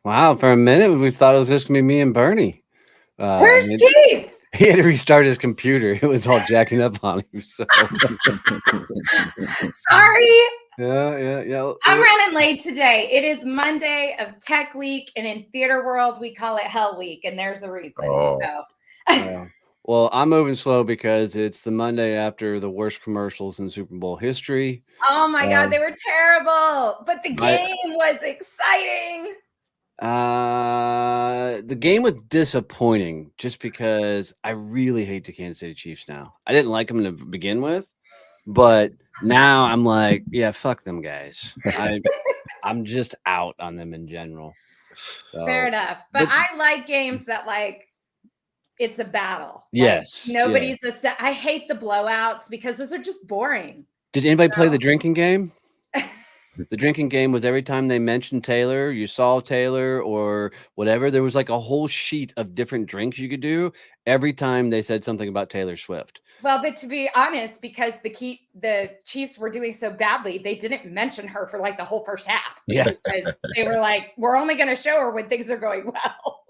Wow, for a minute we thought it was just gonna be me and Bernie. Where's And Keith? he had to restart his computer. It was all jacking up on him. So Sorry. yeah. I'm running late today. It is Monday of Tech Week, and in theater world, we call it Hell Week, and there's a reason. Oh. So. Well, I'm moving slow because it's the Monday after the worst commercials in Super Bowl history. Oh my God, they were terrible, but the game was exciting. The game was disappointing just because I really hate the Kansas City Chiefs now. I didn't like them to begin with, but now I'm like, yeah, fuck them guys. I'm just out on them in general. So, fair enough. But I like games that it's a battle. Yes. Nobody's I hate the blowouts because those are just boring. Did anybody play the drinking game? The drinking game was every time they mentioned Taylor, you saw Taylor or whatever, there was like a whole sheet of different drinks you could do every time they said something about Taylor Swift. Well, but to be honest, because the Chiefs were doing so badly, they didn't mention her for the whole first half. Yeah. Because they were like, we're only going to show her when things are going well.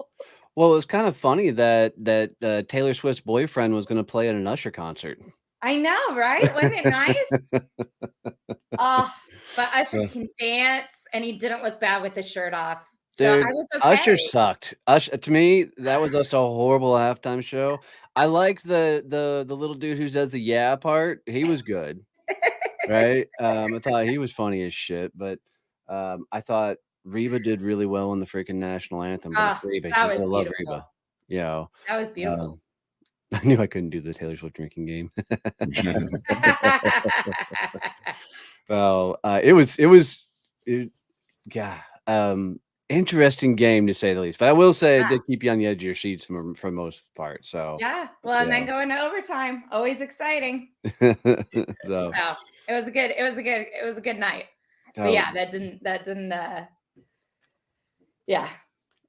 Well, it was kind of funny that Taylor Swift's boyfriend was going to play at an Usher concert. I know, right? Wasn't it nice? But Usher can dance, and he didn't look bad with his shirt off. So Dude, I was okay. Usher sucked. To me, that was just a horrible halftime show. I like the little dude who does the yeah part. He was good, right? I thought he was funny as shit, but I thought Reba did really well in the freaking national anthem. But Reba, that was love beautiful. Reba. Yeah, that was beautiful. I knew I couldn't do the Taylor Swift drinking game. Well, it was interesting game to say the least. But I will say it did keep you on the edge of your seats for the most part. So yeah, well, and then going to overtime, always exciting. So it was a good night. But yeah, that didn't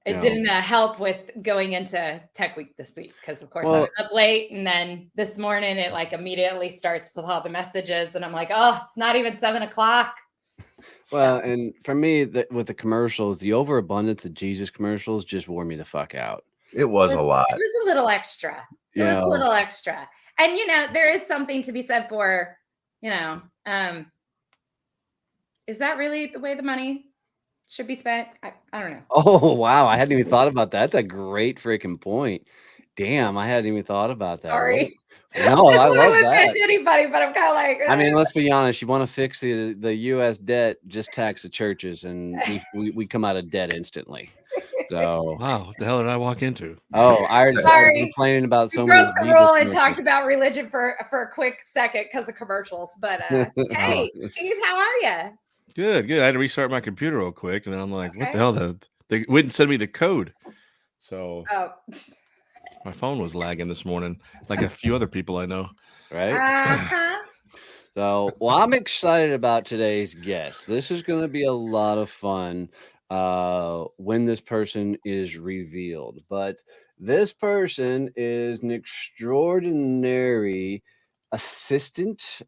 it didn't help with going into Tech Week this week because, of course, I was up late, and then this morning it immediately starts with all the messages, and I'm like, oh, it's not even 7 o'clock. Well, and for me, with the commercials, the overabundance of Jesus commercials just wore me the fuck out. It was a lot. It was a little extra. It was a little extra. And, there is something to be said for, is that really the way the money should be spent? I don't know. Oh, wow. I hadn't even thought about that. That's a great freaking point. Damn, I hadn't even thought about that. Sorry. No, I love that. Anybody, but I'm kind of like. I mean, let's be honest. You want to fix the U.S. debt, just tax the churches, and we come out of debt instantly. So wow, what the hell did I walk into? Oh, I already started complaining about so many. Broke the rule and talked about religion for a quick second because of commercials. But hey, Keith, how are you? Good. I had to restart my computer real quick, and then I'm like, what the hell? They wouldn't send me the code, so my phone was lagging this morning, like a few other people I know. Right. So, well, I'm excited about today's guest. This is going to be a lot of fun when this person is revealed. But this person is an extraordinary assistant.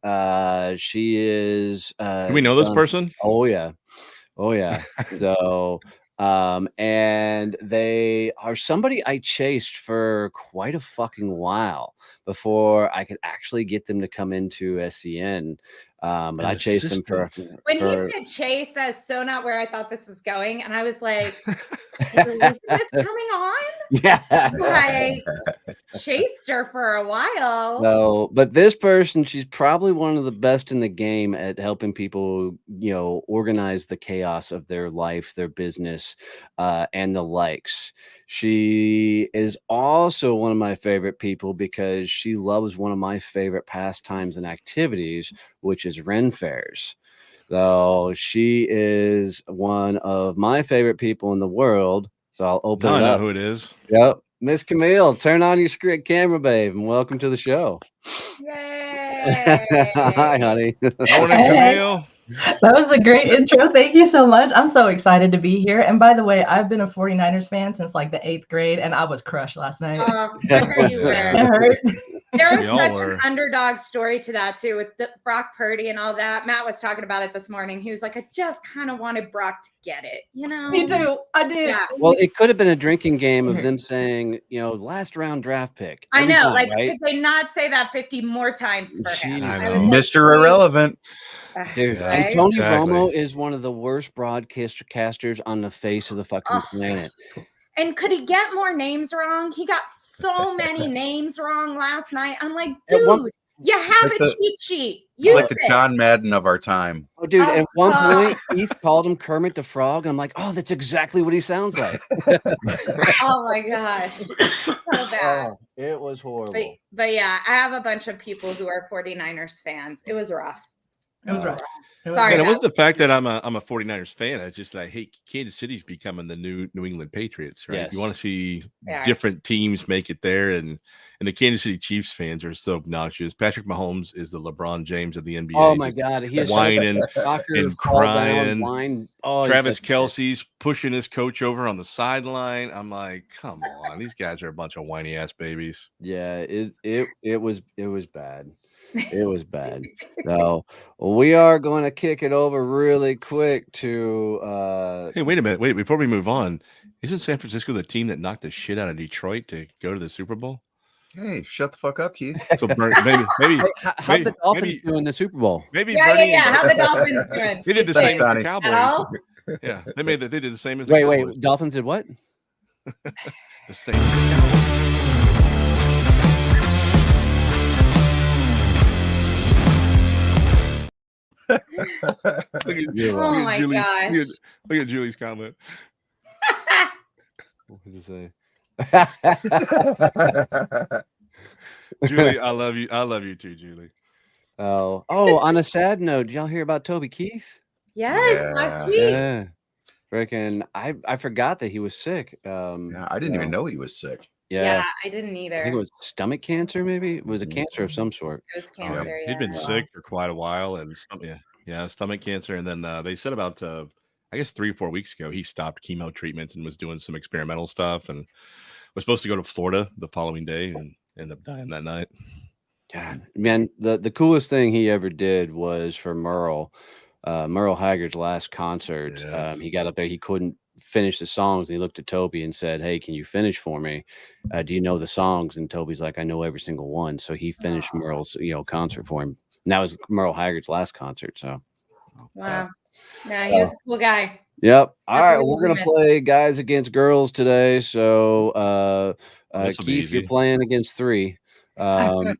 She is. Do we know this person? Oh yeah. So. And they are somebody I chased for quite a fucking while before I could actually get them to come into SCN. But I chased them for. When he said chase, that's so not where I thought this was going. And I was like, is Elizabeth coming on? Yeah. I chased her for a while. No, but this person, she's probably one of the best in the game at helping people, organize the chaos of their life, their business, and the likes. She is also one of my favorite people because she loves one of my favorite pastimes and activities, which is Ren fairs. So she is one of my favorite people in the world. So I'll open it up. I know who it is. Yep. Miss Camille, turn on your script camera, babe, and welcome to the show. Yay. Hi, honey. Morning, Camille. That was a great intro. Thank you so much. I'm so excited to be here. And by the way, I've been a 49ers fan since like the 8th grade, and I was crushed last night. I heard you were. It hurt. There was such an underdog story to that too, with Brock Purdy and all that. Matt was talking about it this morning. He was like, I just kind of wanted Brock to get it, you know? Me too. I did. Yeah. Well, it could have been a drinking game of them saying, last round draft pick. I know. Time, like, right? could they not say that 50 more times for him? Mr. Irrelevant. Dude, right? Tony Romo is one of the worst broadcasters on the face of the fucking planet. And could he get more names wrong? He got so many names wrong last night. I'm like, dude, you have a cheat sheet. He's like the John Madden of our time. Oh, dude, at one point, Keith called him Kermit the Frog. I'm like, oh, that's exactly what he sounds like. Oh, my gosh. So bad. Oh, it was horrible. But yeah, I have a bunch of people who are 49ers fans. It was rough. It was rough. Sorry. And it wasn't the fact that I'm a 49ers fan. It's just like, hey, Kansas City's becoming the new New England Patriots, right? Yes. You want to see different teams make it there, and the Kansas City Chiefs fans are so obnoxious. Patrick Mahomes is the LeBron James of the NBA. Oh my God, he is whining and crying. Travis Kelce's pushing his coach over on the sideline. I'm like, come on, these guys are a bunch of whiny ass babies. Yeah, it was bad. It was bad. So we are going to kick it over really quick to hey, wait a minute. Wait, before we move on, isn't San Francisco the team that knocked the shit out of Detroit to go to the Super Bowl? Hey, shut the fuck up, Keith. So maybe how the Dolphins do in the Super Bowl? Maybe how the Dolphins doing? They did the same as the Cowboys. Yeah, they did the same as the Cowboys. Wait, Dolphins did what? The same as the Cowboys. Oh my gosh. Look at Julie's comment. What did it say? Julie, I love you. I love you too, Julie. Oh, on a sad note, did y'all hear about Toby Keith? Yes, last week. Yeah. Freaking, I forgot that he was sick. I didn't even know he was sick. Yeah, I didn't either. I think it was stomach cancer, maybe. It was a cancer of some sort. It was cancer. He'd been sick for quite a while, and stomach cancer. And then they said about I guess 3 or 4 weeks ago, he stopped chemo treatment and was doing some experimental stuff, and was supposed to go to Florida the following day, and ended up dying that night. God, man, the coolest thing he ever did was for Merle Haggard's last concert. Yes. He got up there, he couldn't finish the songs, and he looked at Toby and said, hey, can you finish for me? Do you know the songs? And Toby's like, I know every single one. So he finished Merle's concert for him, and that was Merle Haggard's last concert. So wow. No, he was a cool guy. Yep. All right, we're gonna play guys against girls today. So Keith, you're playing against 3. So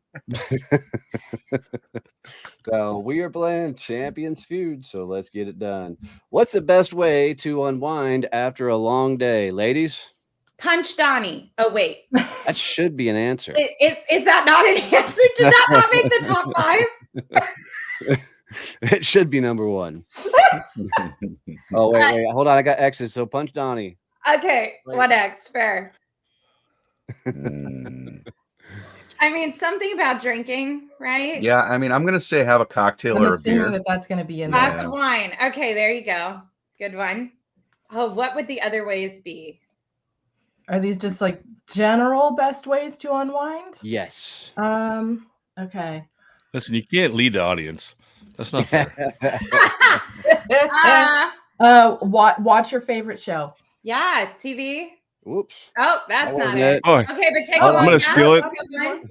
we are playing Champions Feud, so let's get it done. What's the best way to unwind after a long day, ladies? Punch Donnie. Oh, wait. That should be an answer. Is that not an answer? Did that not make the top 5? It should be number 1. Oh, wait. Hold on. I got X's. So Punch Donnie. Okay. What X? Fair. I mean, something about drinking, right? Yeah, I mean, I'm going to say have a cocktail or a beer. That's going to be in there. Glass of wine. Okay, there you go. Good one. Oh, what would the other ways be? Are these just like general best ways to unwind? Yes. Okay. Listen, you can't lead the audience. That's not fair. Watch your favorite show. Yeah, TV. Whoops. Oh, that's not it. Oh, okay, but take a I'm going to steal it.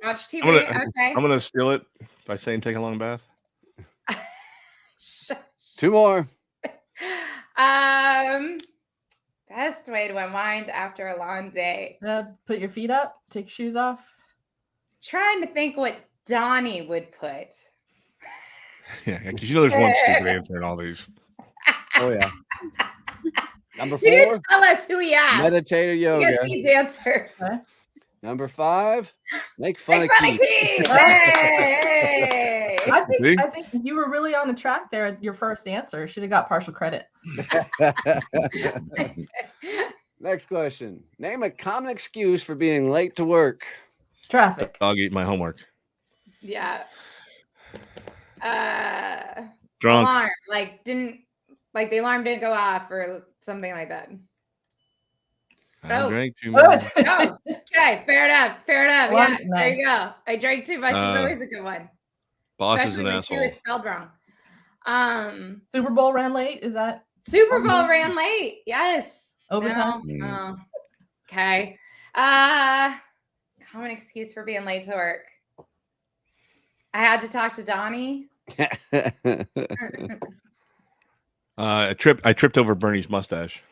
Watch TV. I'm going to steal it by saying take a long bath. 2 more. Best way to unwind after a long day. Put your feet up. Take your shoes off. Trying to think what Donnie would put. Yeah, because there's one stupid answer in all these. Oh yeah. Number 4. You didn't tell us who he asked. Meditator yoga. Get these answers. Number 5. Make fun of Keith. Hey! I think you were really on the track there. Your first answer should have got partial credit. Next question. Name a common excuse for being late to work. Traffic. Dog eat my homework. Yeah. Drunk. Alarm. The alarm didn't go off or something like that. I Oh. drank too much. Oh, okay. Fair enough. Fair enough. Well, Yeah, there nice. you go. I drank too much is always a good one. Boss is Especially an when asshole. two is spelled wrong. Super Bowl ran late. Is that Super Bowl ran late? Yes. overtime? No. Oh. Okay. Common excuse for being late to work. I had to talk to Donnie. I tripped over Bernie's mustache.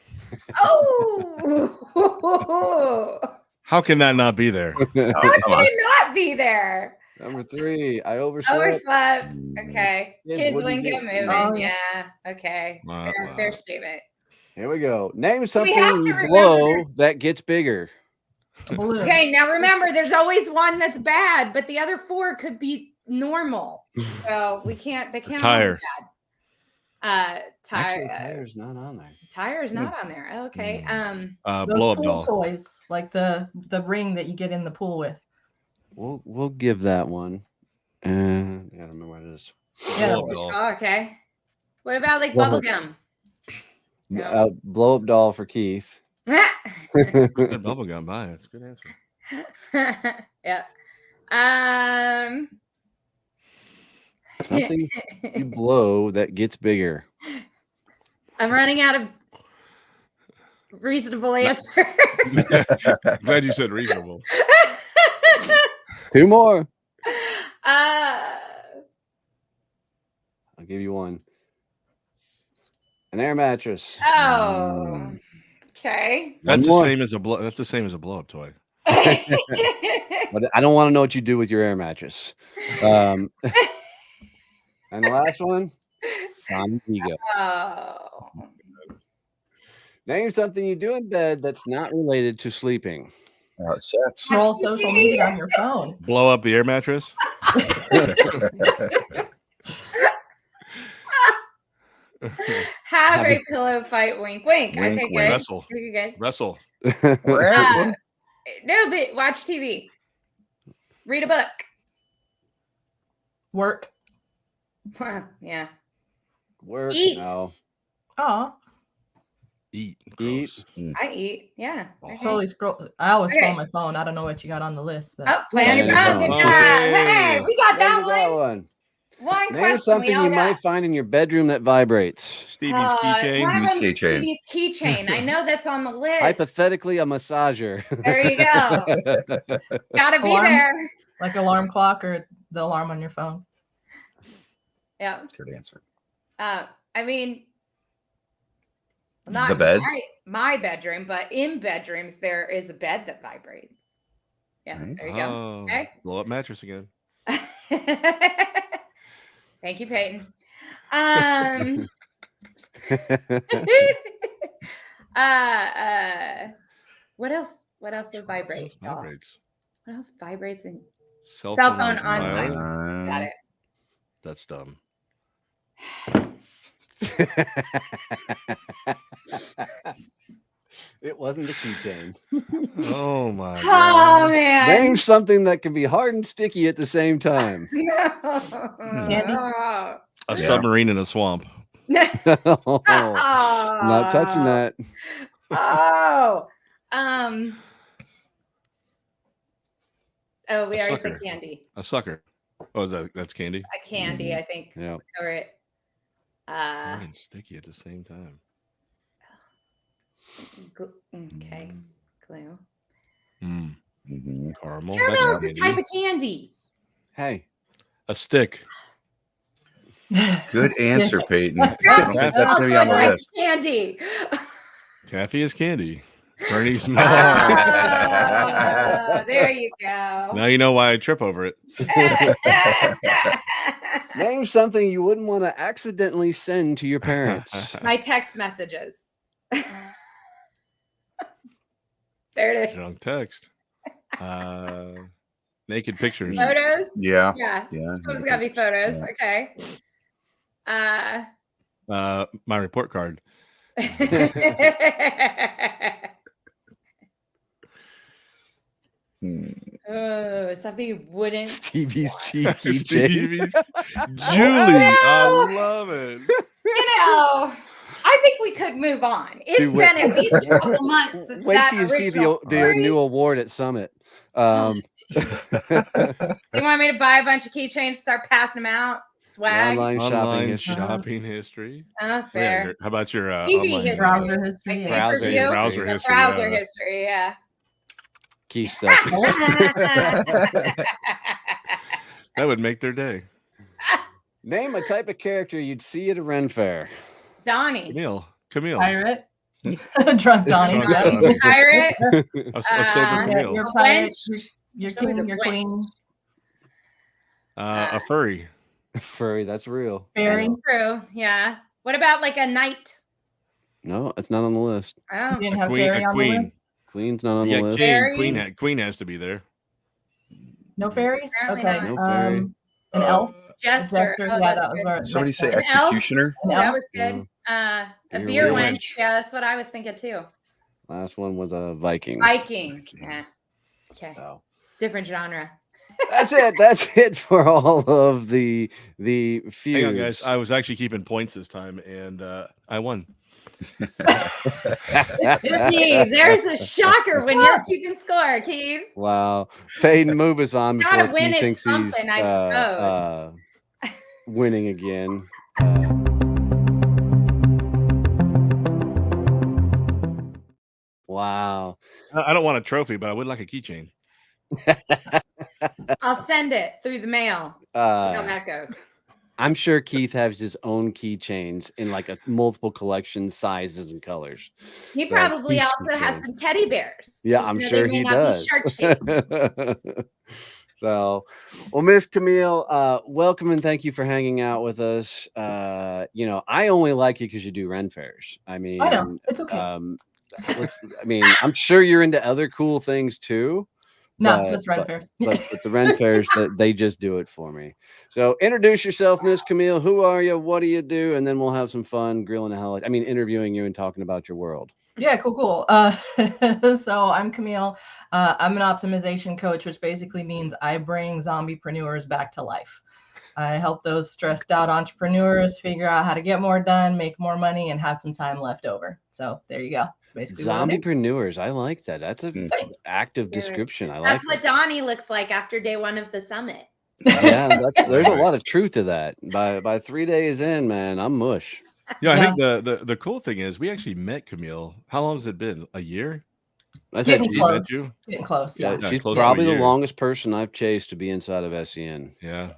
Oh. How can that not be there? How can it not be there? Number 3, I overslept. Okay. Kids wouldn't get moving. Oh, yeah. Okay. Fair statement. Here we go. Name something have to you remember blow that gets bigger. Balloon. Okay, now remember, there's always one that's bad, but the other 4 could be normal. So they can't all be Tire. bad. Actually, tire's not on there. Tire is not on there. Okay. Those Blow up pool doll. toys, like the ring that you get in the pool with. We'll give that one. I don't remember what it is. Yeah. Blow up doll. Oh, okay. What about like Well, bubble gum? Blow up doll for Keith. Bubble gum. Bye. That's a good answer. Yeah. Something you blow that gets bigger. I'm running out of reasonable answer. Glad you said reasonable. 2 more. Uh, I'll give you one. An air mattress. oh, okay. That's One the more. same as a blow. That's the same as a blow up toy. But I don't want to know what you do with your air mattress. And the last one, ego. Oh. Name something you do in bed that's not related to sleeping. Sex. Scroll social media on your phone. Blow up the air mattress. Have a pillow fight. Wink, wink. Wink, Okay, wink. good. Wrestle. Okay, good. Wrestle. No, but watch TV. Read a book. Work. Yeah. Work. Eat. No. Oh, Eat. Eat. Gross. I eat. Yeah. Okay. totally scroll. I always Okay. scroll my phone. I don't know what you got on the list, but Oh, play on your Yeah. phone. Good Okay. job. Hey, we got that There's one. One Name question. something We all you got. might find in your bedroom that vibrates. Stevie's One keychain. of them's keychain. Stevie's keychain. I know that's on the list. Hypothetically, a massager. There you go. Gotta be Alarm. there. like alarm clock or the alarm on your phone. Yeah. Good answer. I mean, not The bed? my bedroom, but in bedrooms there is a bed that vibrates. Yeah, Right. there you go. Oh, Okay. blow up mattress again. Thank you, Peyton. What else? What else would vibrate? What else vibrates? What else vibrates in Cell Cell phone phone on silent? silent. Got it. That's dumb. It wasn't a keychain. Oh my Oh god. man. Name something that can be hard and sticky at the same time. Candy? Oh. A Yeah. submarine in a swamp. Oh, not touching that. Oh. Oh, we A already sucker. said candy. A sucker. Oh, that's candy. A candy, I think. Yeah. We'll cover it. Hard and sticky at the same time. Okay. Glue. Mm. Mhm. Caramel. Caramel That's is a type candy. of candy. Hey, A stick. Good answer, Peyton. I Caramel don't think is that's going to be also on the a type of list. Candy. Taffy is candy. Bernie's Ah, there you go. Now you know why I trip over it. name something you wouldn't want to accidentally send to your parents. My text messages. There it is. Drunk text. Naked pictures. Photos? Yeah. Yeah. Yeah. Someone's got to be photos. Yeah. Okay. My report card. Oh, something you wouldn't. Stevie's cheeky Stevie's Jake. Julie. I love it. You know, I think we could move on. It's been at least a couple months since Wait that till you see original the new award at Summit. Do you want me to buy a bunch of keychains, start passing them out? Swag? Online shopping history. Oh, fair. How about your TV history? Browser history. Like Browser pay-per-view? history. Browser The history. browser history, yeah. Keith stuffy. That would make their day. Name a type of character you'd see at a Ren Fair. Donnie. Camille. Pirate. Drunk Donnie. Drunk Donnie. Pirate. A silver Camille. Your pirate. Wench. Your Show me king. the Your wench. queen. A furry. Furry, that's real. Fairy. That's true. Yeah. What about like a knight? No, it's not on the list. Oh. You didn't have Queen. fairy A on the queen. list? Queen's not on the Yeah, list. Fairy? Queen has to be there. No fairies? Apparently Okay. not. No fairy. An elf? Jester. Jester, Oh, yeah, that's that was good. right. Somebody say An elf? executioner. Oh, that was good. Yeah. A Beer beer wench. wench. Yeah, that's what I was thinking too. Last one was a Viking. Viking. Yeah. Okay. So. Different genre. That's it. That's it for all of the feuds. Hang on, guys. I was actually keeping points this time, and I won. Keith, there's a shocker when you're keeping score, Keith. Wow. Peyton, move us on before Gotta win he at thinks he's something, I suppose. winning again. Wow. I don't want a trophy, but I would like a keychain. I'll send it through the mail. How that goes. I'm sure Keith has his own keychains in like a multiple collection sizes and colors. He So probably he's also has keychain. some teddy bears. Yeah, even I'm though sure they may he not does. be shark-shaped. So, well, Miss Camille, welcome and thank you for hanging out with us. I only like you because you do Ren fairs. I mean, I know. It's okay. I'm sure you're into other cool things too. No, just Ren fairs. but the Ren fairs, they just do it for me. So introduce yourself, Miss Camille. Who are you? What do you do? And then we'll have some fun interviewing you and talking about your world. Yeah, cool. So I'm Camille. I'm an optimization coach, which basically means I bring zombiepreneurs back to life. I help those stressed out entrepreneurs figure out how to get more done, make more money, and have some time left over. So there you go. That's basically Zombiepreneurs. I like that. That's an active description. I like That's what Donnie looks like after day one of the summit. Yeah, there's a lot of truth to that. By 3 days in, man, I'm mush. Yeah, I think the cool thing is we actually met Camille. How long has it been? A year? I said Getting close. Getting close. Yeah. she's close to probably a the year. longest person I've chased to be inside of SEN. Yeah.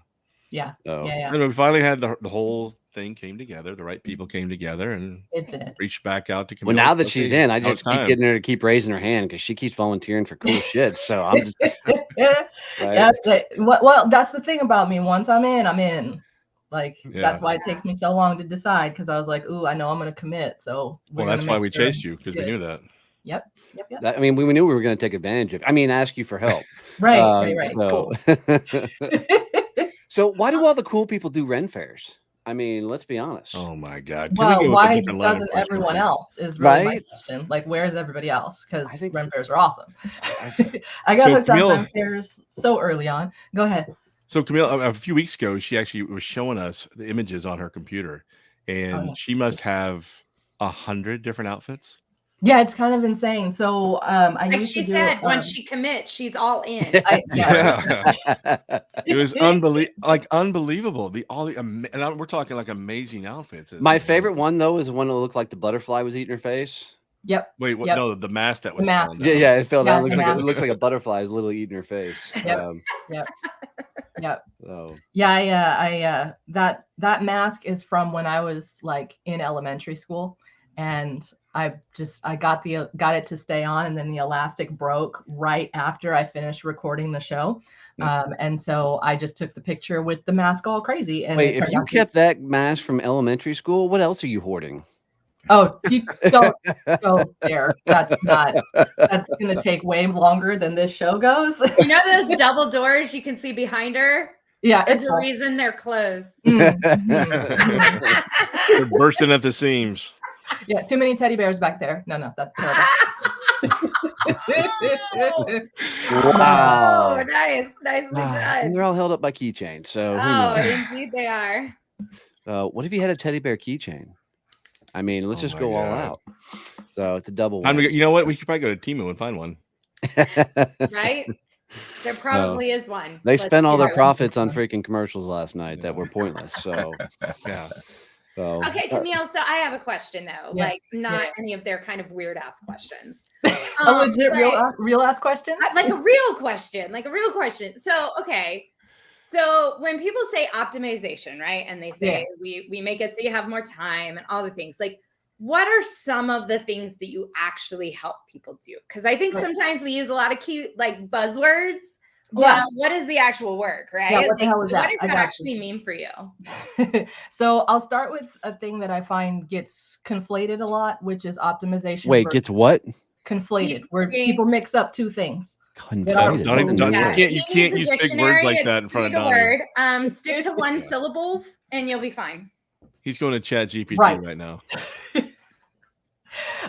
Yeah. So. Yeah. And we finally had the whole thing came together. The right people came together and It did. reached back out to Camille. Well, now that she's in, I Now just it's keep time. getting her to keep raising her hand because she keeps volunteering for cool shit. So I'm just Yeah. right? Well, that's the thing about me. Once I'm in. Like Yeah. that's why it takes me so long to decide, because I was like, ooh, I know I'm gonna commit. So Well, that's why we chased you, because we knew that. Yep. We knew we were going to take advantage of. Ask you for help. Right. So, Cool. so why do all the cool people do Ren fairs? Let's be honest. Oh my God. Can we go Well, with a why different line of doesn't questioning? everyone else is really my Right? question. Like, where's everybody else? Because I think- Ren fairs are awesome. I got So hooked on Camille- Ren fairs so early on. Go ahead. So Camille, a few weeks ago, she actually was showing us the images on her computer, and yeah. she must have 100 different outfits. Yeah, it's kind of insane. So I Like used she to do, said, once she commits, she's all in. Yeah. It was unbelievable. We're talking like amazing outfits. My favorite one though is the one that looked like the butterfly was eating her face. Yep. Wait, what? Yep. No, the mask that was. mask. falling down. Yeah, it fell down. Yeah, It looks like a butterfly is literally eating her face. Yep. Yep. So Yeah, that mask is from when I was like in elementary school, and I got it to stay on, and then the elastic broke right after I finished recording the show. And so I just took the picture with the mask all crazy. And wait, if you kept that mask from elementary school, what else are you hoarding? Oh, you don't go there. That's going to take way longer than this show goes. You know those double doors you can see behind her? Yeah, There's it's a reason they're closed. They're bursting at the seams. Yeah, too many teddy bears back there. No, that's terrible. Wow. Oh, nice. Nicely And done. they're all held up by keychains. So who Oh, knows? indeed they are. What if you had a teddy bear keychain? I mean, let's Oh just my go all God. out. So it's a double I'm win. you know what? We could probably go to Temu and find one. Right? There probably is one. They spent all their do it. profits on freaking commercials last night that were pointless. So Yeah. so Okay, Camille. So I have a question though. Yeah. Like not any of their kind of weird ass questions. A legit real ass question? Like a real question. Like a real question. So okay. So when people say optimization, right? And they say we make it so you have more time and all the things, like what are some of the things that you actually help people do? Because I think sometimes we use a lot of cute like buzzwords. Well, what is the actual work, right? Yeah, what the hell is that? What does that actually mean for you? So I'll start with a thing that I find gets conflated a lot, which is optimization. Wait, gets what? Conflated, where people mix up two things. Conflated. You can't use big words like that in front of Donnie. Stick to one syllables and you'll be fine. He's going to chat GPT right now.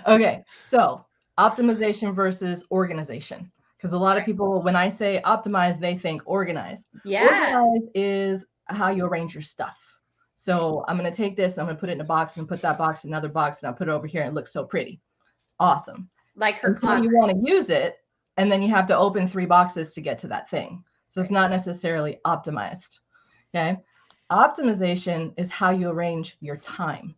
Okay, so optimization versus organization. Because a lot of people, when I say optimize, they think organize. Yeah. Organize is how you arrange your stuff. So I'm going to take this, and I'm going to put it in a box and put that box in another box, and I'll put it over here and it looks so pretty. Awesome. Like her Until closet. you want to use it, and then you have to open 3 boxes to get to that thing. So it's not necessarily optimized. Okay. Optimization is how you arrange your time.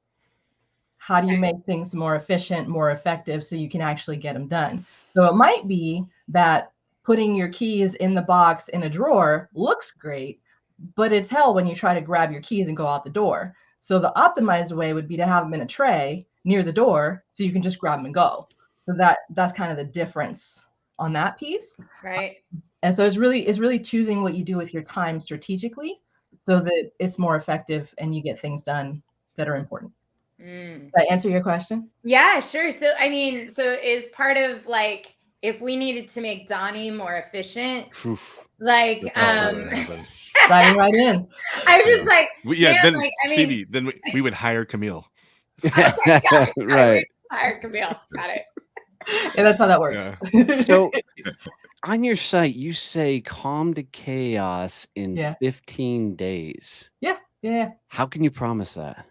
How do you make things more efficient, more effective, so you can actually get them done? So it might be that putting your keys in the box in a drawer looks great, but it's hell when you try to grab your keys and go out the door. So the optimized way would be to have them in a tray near the door so you can just grab them and go. So that's kind of the difference on that piece. Right. And so it's really choosing what you do with your time strategically so that it's more effective and you get things done that are important. Did I answer your question? Yeah, sure. So, I mean, so is part of like, if we needed to make Donnie more efficient, like, Diving right in. I was just like, then like, Stevie, then we would hire Camille. Okay, got it. Right. Hire Camille. Got it. Yeah, that's how that works. Yeah. So on your site, you say calm to chaos in 15 days. Yeah. How can you promise that?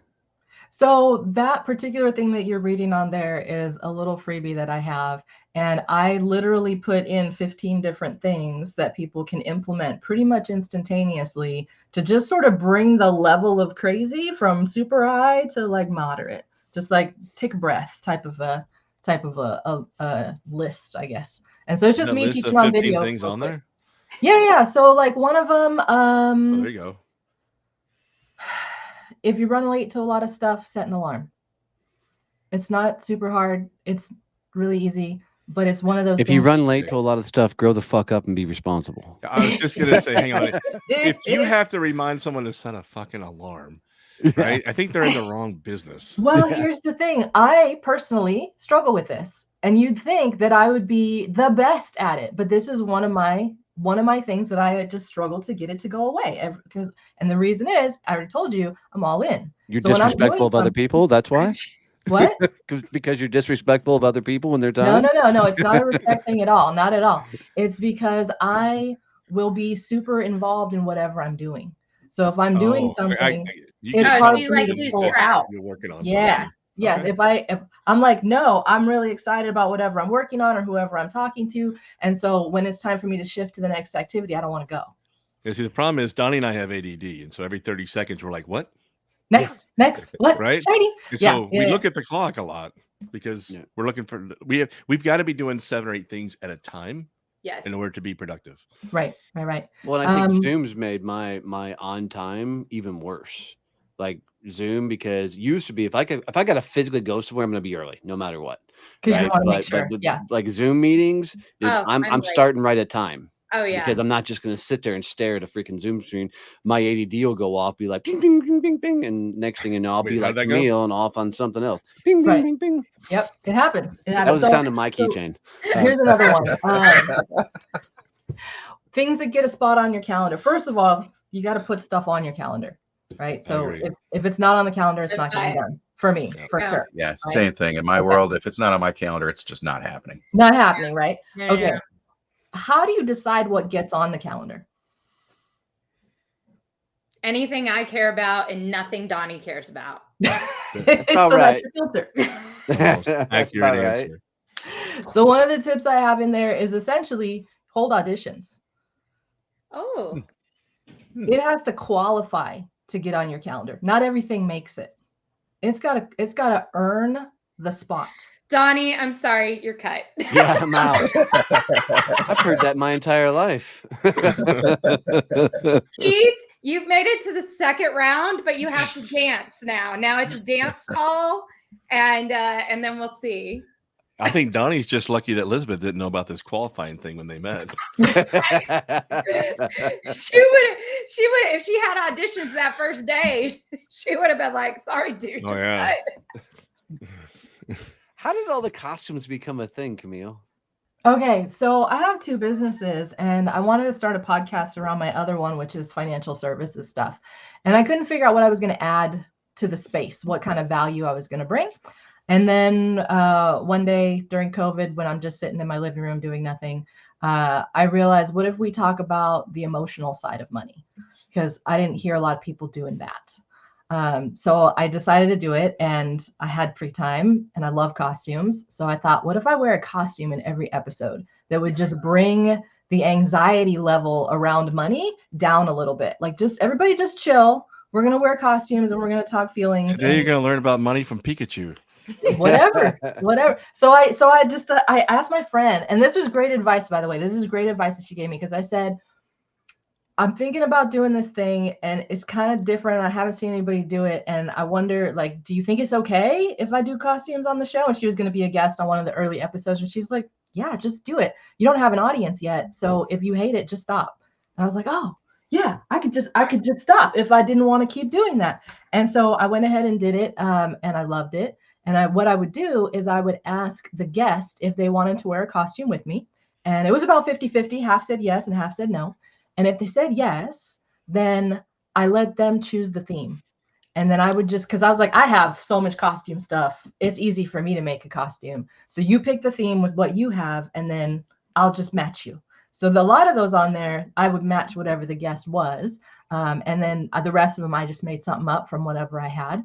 So that particular thing that you're reading on there is a little freebie that I have. And I literally put in 15 different things that people can implement pretty much instantaneously to just sort of bring the level of crazy from super high to like moderate. Just like take a breath type of a list, I guess. And so it's just me teaching on video. Things on there? Yeah. So like one of them, there you go. If you run late to a lot of stuff, set an alarm. It's not super hard. It's really easy, but it's one of those If you run late to a lot of stuff, grow the fuck up and be responsible. I was just going to say, hang on. If you have to remind someone to set a fucking alarm, right? I think they're in the wrong business. Well, here's the thing. I personally struggle with this, and you'd think that I would be the best at it, but this is one of my things that I just struggle to get it to go away. And the reason is, I already told you, I'm all in. You're disrespectful of other people. That's why. What? Because you're disrespectful of other people when they're time? No. It's not a respect thing at all. Not at all. It's because I will be super involved in whatever I'm doing. So if I'm doing something, it's hard for me to pull out. You're working on Yes. Okay. If I'm like, no, I'm really excited about whatever I'm working on or whoever I'm talking to. And so when it's time for me to shift to the next activity, I don't want to go. Yeah, see, the problem is Donnie and I have ADD. And so every 30 seconds, we're like, what? Next, what? Right? Shiny. And so we look at the clock a lot because we're looking for, we've got to be doing 7 or 8 things at a time. Yes. In order to be productive. Right. Well, I think Zoom's made my on time even worse. Like Zoom, because used to be if I got to physically go somewhere, I'm going to be early no matter what. Because you want to make sure. Like Zoom meetings, I'm starting right at time. Oh yeah. Because I'm not just going to sit there and stare at a freaking Zoom screen. My ADD will go off, be like ping, ping, ping, ping, ping, and next thing you know, I'll be like Camille and off on something else. Ping, ping, ping, ping. Yep, it happens. That was the sound of my keychain. Here's another one. Things that get a spot on your calendar. First of all, you got to put stuff on your calendar, right? So if it's not on the calendar, it's not getting done for me, for sure. Yeah, it's the same thing in my world. If it's not on my calendar, it's just not happening. Not happening, right? Yeah. Okay. How do you decide what gets on the calendar? Anything I care about and nothing Donnie cares about. That's so right. that's your filter. Almost That's accurate about right. answer. So one of the tips I have in there is essentially hold auditions. Oh. It has to qualify to get on your calendar. Not everything makes it. It's gotta earn the spot. Donnie, I'm sorry, you're cut. Yeah, I'm out. I've heard that my entire life. Keith, you've made it to the second round, but you have to dance now. Now it's a dance call, and then we'll see. I think Donnie's just lucky that Elizabeth didn't know about this qualifying thing when they met. She would if she had auditions that first day, she would have been like, sorry, dude. Oh, yeah. How did all the costumes become a thing, Camille? Okay, so I have 2 businesses and I wanted to start a podcast around my other one, which is financial services stuff. And I couldn't figure out what I was going to add to the space, what kind of value I was going to bring. And then one day during COVID, when I'm just sitting in my living room doing nothing, I realized, what if we talk about the emotional side of money? Because I didn't hear a lot of people doing that. So I decided to do it, and I had free time and I love costumes. So I thought, what if I wear a costume in every episode that would just bring the anxiety level around money down a little bit? Like, just everybody just chill. We're going to wear costumes and we're going to talk feelings. Today you're going to learn about money from Pikachu. whatever. So I asked my friend, and this was great advice, by the way. This is great advice that she gave me, because I said, I'm thinking about doing this thing and it's kind of different. I haven't seen anybody do it. And I wonder, like, do you think it's okay if I do costumes on the show? And she was going to be a guest on one of the early episodes. And she's like, yeah, just do it. You don't have an audience yet. So if you hate it, just stop. And I was like, oh yeah, I could just stop if I didn't want to keep doing that. And so I went ahead and did it. And I loved it. And what I would do is I would ask the guest if they wanted to wear a costume with me. And it was about 50-50. Half said yes and half said no. And if they said yes, then I let them choose the theme. And then I would just, because I was like, I have so much costume stuff. It's easy for me to make a costume. So you pick the theme with what you have, and then I'll just match you. So a lot of those on there, I would match whatever the guest was. And then the rest of them, I just made something up from whatever I had.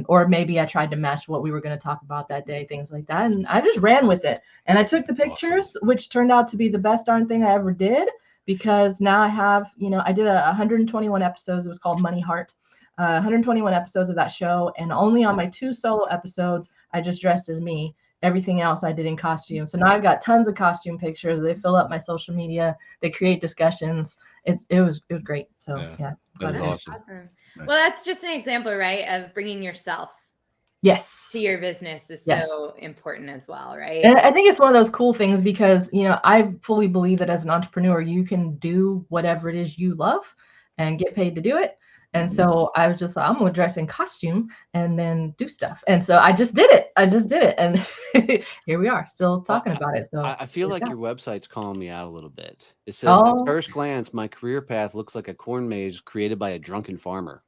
Or maybe I tried to match what we were going to talk about that day, things like that. And I just ran with it. And I took the pictures, which turned out to be the best darn thing I ever did. Because now I have, I did 121 episodes. It was called Money Heart. 121 episodes of that show. And only on my 2 solo episodes, I just dressed as me. Everything else I did in costume. So now I've got tons of costume pictures. They fill up my social media. They create discussions. It was great. So yeah. That's awesome. Nice. Well, that's just an example, right, of bringing yourself. Yes. To your business is so important as well, right? And I think it's one of those cool things because, I fully believe that as an entrepreneur, you can do whatever it is you love and get paid to do it. And so I was just like, I'm going to dress in costume and then do stuff. And so I just did it. And here we are still talking about it. So I feel like your website's calling me out a little bit. It says, at first glance, my career path looks like a corn maze created by a drunken farmer.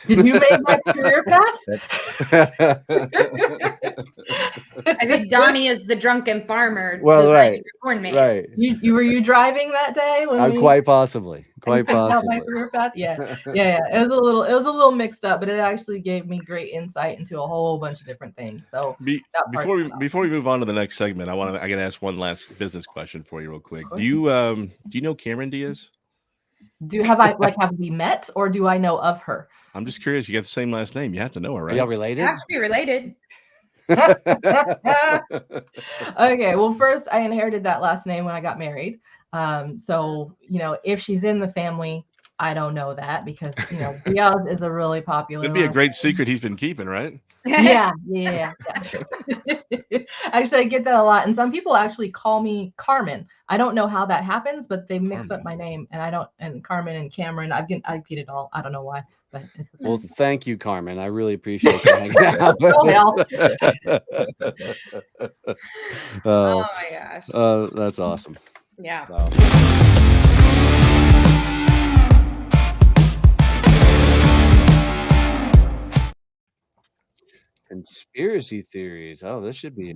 Did you make my career path? I think Donnie is the drunken farmer. Well, right. Corn maze. Right. Were you driving that day? When quite possibly. Quite out possibly. my career path? Yeah. It was a little mixed up, but it actually gave me great insight into a whole bunch of different things. So before we move on to the next segment, I gotta ask one last business question for you real quick. Do you know Cameron Diaz? Have we met, or do I know of her? I'm just curious. You got the same last name. You have to know her, right? Are y'all related? You have to be related. Okay. Well, first I inherited that last name when I got married. So if she's in the family, I don't know that because Diaz is a really popular. It'd be a great secret he's been keeping, right? Yeah. Actually, I get that a lot, and some people actually call me Carmen. I don't know how that happens, but they mix up my name, and Carmen and Cameron. I get it all. I don't know why, but it's the well, thank you, Carmen. I really appreciate you hanging out. Oh my gosh. That's awesome. Yeah. Conspiracy theories. Oh, this should be.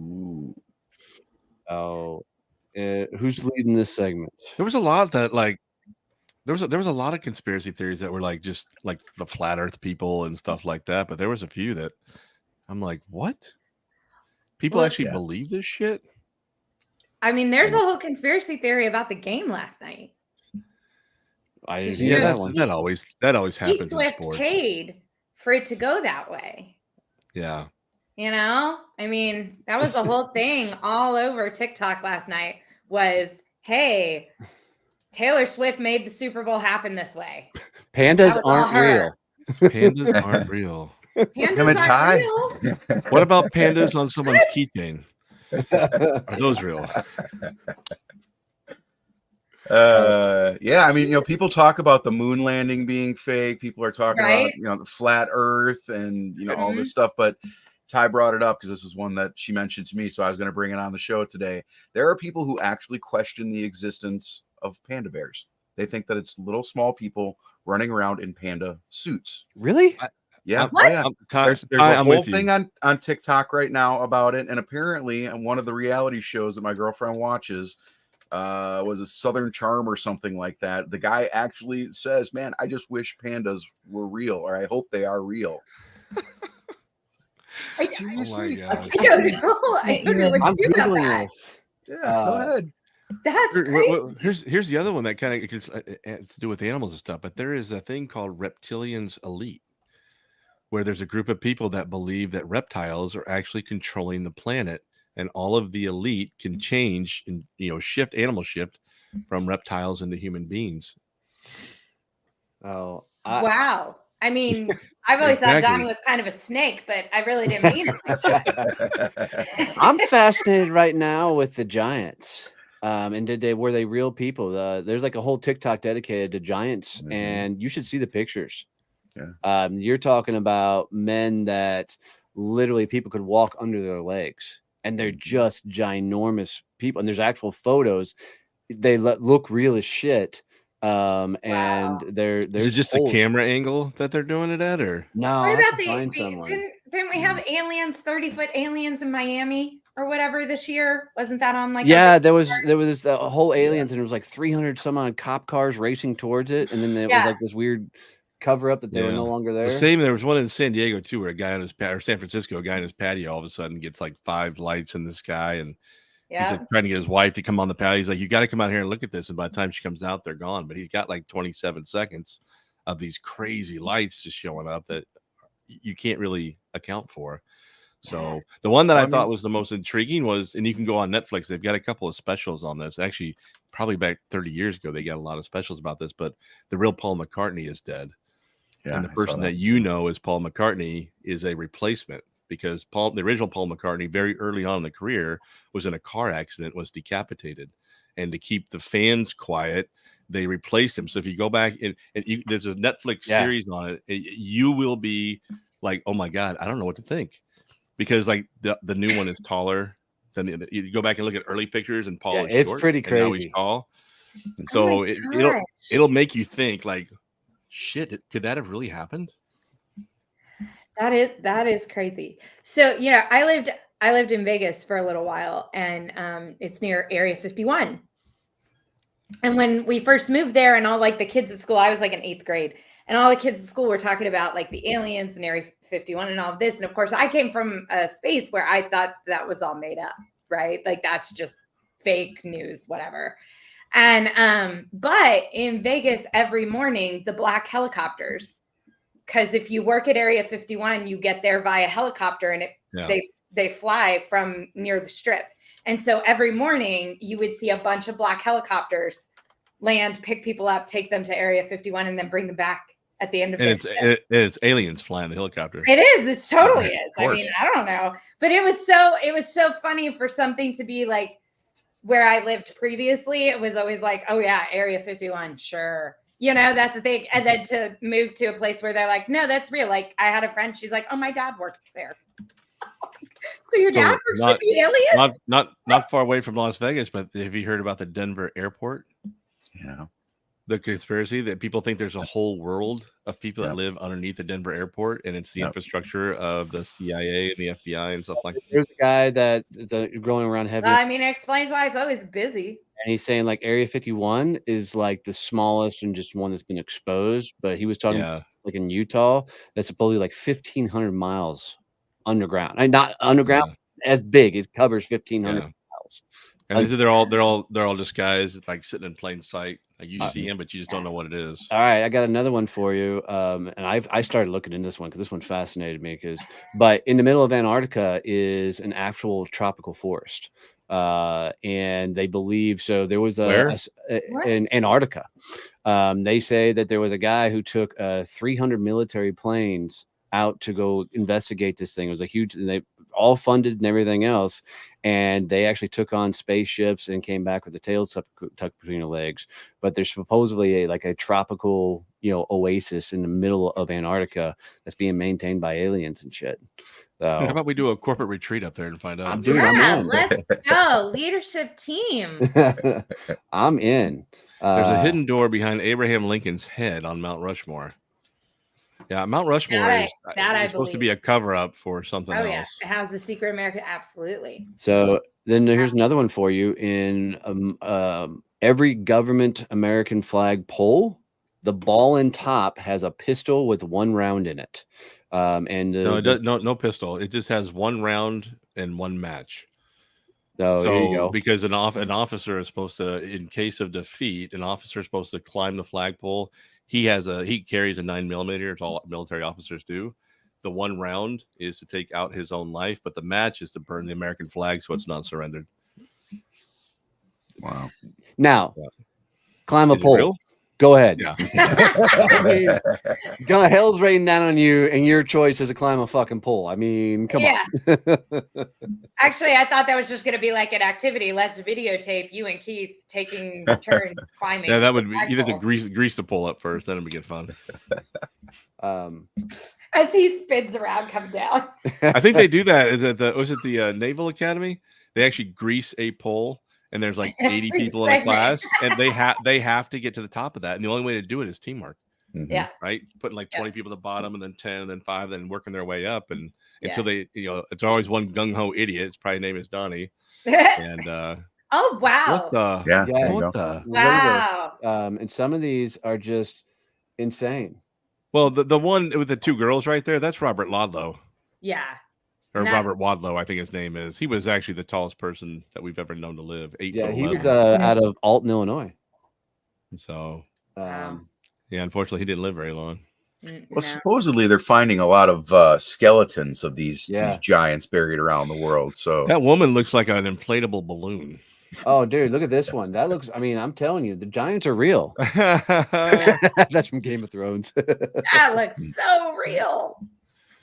Who's leading this segment? There was a lot that there was a lot of conspiracy theories that were like just like the flat Earth people and stuff like that. But there was a few that I'm like, what? People actually believe this shit? I mean, there's a whole conspiracy theory about the game last night. I didn't hear that one. That always happens in Swift sports. paid for it to go that way. Yeah. You know, I mean, that was the whole thing all over TikTok last night was, hey, Taylor Swift made the Super Bowl happen this way. Pandas aren't real. Pandas aren't real. Pandas aren't real. What about pandas on someone's keychain? Are those real? Yeah, I mean, people talk about the moon landing being fake. People are talking about, the flat Earth and, all this stuff. But Ty brought it up because this is one that she mentioned to me. So I was going to bring it on the show today. There are people who actually question the existence of panda bears. They think that it's little small people running around in panda suits. Really? Yeah. What? Yeah. There's a whole thing on TikTok right now about it. And apparently on one of the reality shows that my girlfriend watches, was a Southern Charm or something like that. The guy actually says, man, I just wish pandas were real, or I hope they are real. Seriously? I don't know. I don't know what to do about that. Yeah, go ahead. That's crazy. Here's the other one that kind of has to do with animals and stuff, but there is a thing called Reptilians Elite, where there's a group of people that believe that reptiles are actually controlling the planet, and all of the elite can change and animal shift from reptiles into human beings. Oh, wow. I mean, I've always thought Donnie was kind of a snake, but I really didn't mean it like that. I'm fascinated right now with the giants. And were they real people? There's like a whole TikTok dedicated to giants, and you should see the pictures. Yeah. You're talking about men that literally people could walk under their legs, and they're just ginormous people. And there's actual photos. They look real as shit. And there's is it just a camera angle that they're doing it at, or no? What about didn't we have aliens, 30-foot aliens in Miami or whatever this year? Wasn't that on like? Yeah, there was the whole aliens, and it was like 300 some odd cop cars racing towards it, and then it was like this weird cover up that they were no longer there. There was one in San Diego too, where a guy on his or San Francisco, a guy on his patio all of a sudden gets like 5 lights in the sky, and he's like trying to get his wife to come on the patio. He's like, you got to come out here and look at this. And by the time she comes out, they're gone. But he's got like 27 seconds of these crazy lights just showing up that you can't really account for. So the one that I thought was the most intriguing was, and you can go on Netflix, they've got a couple of specials on this. Actually, probably back 30 years ago, they got a lot of specials about this, but the real Paul McCartney is dead. Yeah, and the person that is Paul McCartney is a replacement. Because the original Paul McCartney, very early on in the career, was in a car accident, was decapitated. And to keep the fans quiet, they replaced him. So if you go back and there's a Netflix series on it, you will be like, oh my God, I don't know what to think. Because like the new one is taller than you go back and look at early pictures, and Paul is short. It's pretty crazy. Now he's tall. So it'll make you think like, shit, could that have really happened? That is crazy. So, I lived in Vegas for a little while, and it's near Area 51. And when we first moved there, and all like the kids at school, I was like in 8th grade, and all the kids at school were talking about like the aliens and Area 51 and all of this. And of course, I came from a space where I thought that was all made up, right? Like that's just fake news, whatever. And but in Vegas every morning, the black helicopters. Because if you work at Area 51, you get there via helicopter, and they fly from near the Strip. And so every morning you would see a bunch of black helicopters land, pick people up, take them to Area 51, and then bring them back at the end of it. It's aliens flying the helicopter. It is. It totally is. I mean, I don't know, but it was so funny for something to be like where I lived previously. It was always like, oh yeah, Area 51, sure. That's the thing. And then to move to a place where they're like, no, that's real. Like I had a friend, she's like, oh, my dad worked there. So your dad works with the aliens? Not far away from Las Vegas, but have you heard about the Denver airport? Yeah. The conspiracy that people think there's a whole world of people that live underneath the Denver airport, and it's the infrastructure of the CIA and the FBI and stuff like that. There's a guy that is going around heavy. I mean, it explains why it's always busy. And he's saying like Area 51 is like the smallest and just one that's been exposed. But he was talking like in Utah, that's supposedly like 1,500 miles underground. And not underground as big. It covers 1,500 miles. And is it they're all just guys like sitting in plain sight. Like you see them, but you just don't know what it is. All right, I got another one for you. And I started looking into this one because this one fascinated me. But in the middle of Antarctica is an actual tropical forest. And they believe so. There was in Antarctica. They say that there was a guy who took 300 military planes out to go investigate this thing. It was a huge, and they all funded and everything else. And they actually took on spaceships and came back with the tails tucked between the legs. But there's supposedly a tropical, oasis in the middle of Antarctica that's being maintained by aliens and shit. So, how about we do a corporate retreat up there and find out? I'm in. Let's go. Leadership team. I'm in. There's a hidden door behind Abraham Lincoln's head on Mount Rushmore. Yeah, Mount Rushmore is supposed to be a cover-up for something else. Yeah, it has the secret America. Absolutely. So then here's another one for you. In every government American flag pole, the ball and top has a pistol with one round in it. No, it does no pistol. It just has one round and one match. So there you go. Because an officer is supposed to, in case of defeat, an officer is supposed to climb the flagpole. He carries a 9mm, as all military officers do. The one round is to take out his own life, but the match is to burn the American flag so it's not surrendered. Wow. Now, climb a pole. Go ahead. Yeah. Hell's raining down on you, and your choice is to climb a fucking pole. I mean, come on. Actually, I thought that was just going to be like an activity. Let's videotape you and Keith taking turns climbing. Yeah, that would be. You'd have to grease the pole up first. Then it'd be good fun. As he spins around, come down. I think they do that. Was it the Naval Academy? They actually grease a pole. And there's like 80 people in the class, and they have to get to the top of that. And the only way to do it is teamwork. Yeah. Right. Putting like 20 people at the bottom, and then 10, and then 5, then working their way up. And until they, it's always one gung ho idiot. It's probably name is Donnie. And oh wow. Wow. And some of these are just insane. Well, the one with the two girls right there, that's Robert Ludlow. Yeah. Or Robert Wadlow, I think his name is. He was actually the tallest person that we've ever known to live. 8 foot 11. He was out of Alton, Illinois. So, unfortunately, he didn't live very long. Well, supposedly they're finding a lot of skeletons of these giants buried around the world. So that woman looks like an inflatable balloon. Oh, dude, look at this one. That looks. I mean, I'm telling you, the giants are real. That's from Game of Thrones. That looks so real.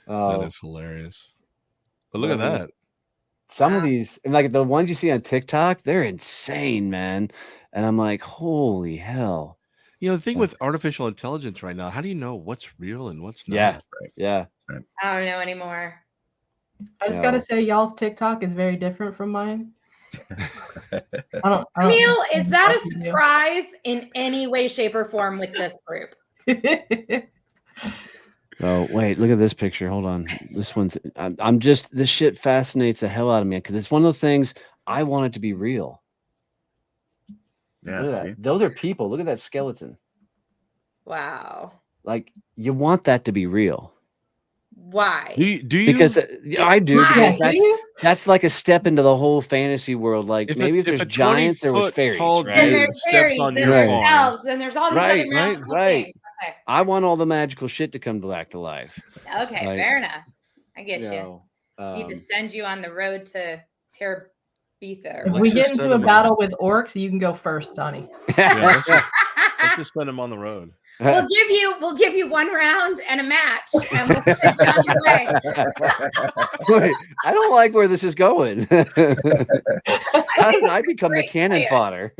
That is hilarious. But look at that. Some of these, and like the ones you see on TikTok, they're insane, man. And I'm like, holy hell. The thing with artificial intelligence right now, how do you know what's real and what's not? Yeah. Yeah. I don't know anymore. I just got to say, y'all's TikTok is very different from mine. Camille, is that a surprise in any way, shape, or form with this group? Oh, wait, look at this picture. Hold on. This one's, this shit fascinates the hell out of me because it's one of those things I want it to be real. Yeah. Look at that. Those are people. Look at that skeleton. Wow. Like, you want that to be real. Why? Do you? Because I do. Because that's like a step into the whole fantasy world. Like maybe if there's giants, there was fairies. Right? Then there's fairies, then there's elves, then there's all these other magical things. Okay. I want all the magical shit to come back to life. Okay, fair enough. I get you. Need to send you on the road to Terabitha. If we get into a battle with orcs, you can go first, Donnie. Let's just send him on the road. We'll give you one round and a match, and we'll send you on your way. Wait, I don't like where this is going. How did I become the cannon fodder?